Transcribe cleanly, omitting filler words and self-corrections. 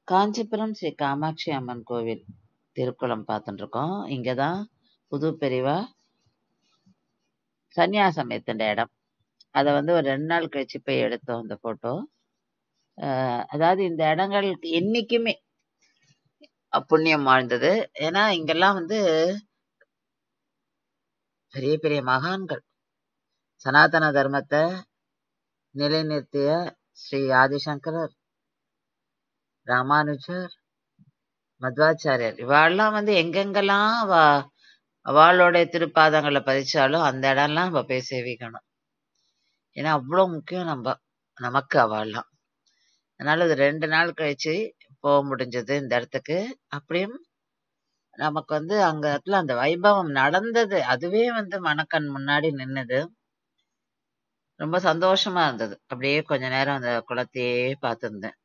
காஞ்சிபுரம் ஸ்ரீ காமாட்சி அம்மன் கோவில் திருக்குளம் பார்த்துட்டு இருக்கோம். இங்கதான் புது பெரியவா சந்நியாசம் ஏத்துண்ட இடம். அதை ஒரு 2 நாள் கழிச்சு போய் எடுத்தோம் அந்த போட்டோ. அதாவது இந்த இடங்கள் என்னைக்குமே புண்ணியம் வாழ்ந்தது. ஏன்னா இங்கெல்லாம் பெரிய பெரிய மகான்கள் சனாதன தர்மத்தை நிலைநிறுத்திய ஸ்ரீ ஆதிசங்கரர், ராமானுஜர், மத்வாச்சாரியர் இவாள்லாம் எங்கெங்கெல்லாம் அவளோடைய திருப்பாதங்களை பதிச்சாலும் அந்த இடம்லாம் நம்ம போய் சேவிக்கணும். ஏன்னா அவ்வளவு முக்கியம் நமக்கு அவள்லாம். அதனால இது 2 நாள் கழிச்சு போக முடிஞ்சது இந்த இடத்துக்கு. அப்படியும் நமக்கு அங்க இடத்துல அந்த வைபவம் நடந்தது அதுவே மனக்கண் முன்னாடி நின்னுது. ரொம்ப சந்தோஷமா இருந்தது. அப்படியே கொஞ்ச நேரம் அந்த குளத்தையே பார்த்திருந்தேன்.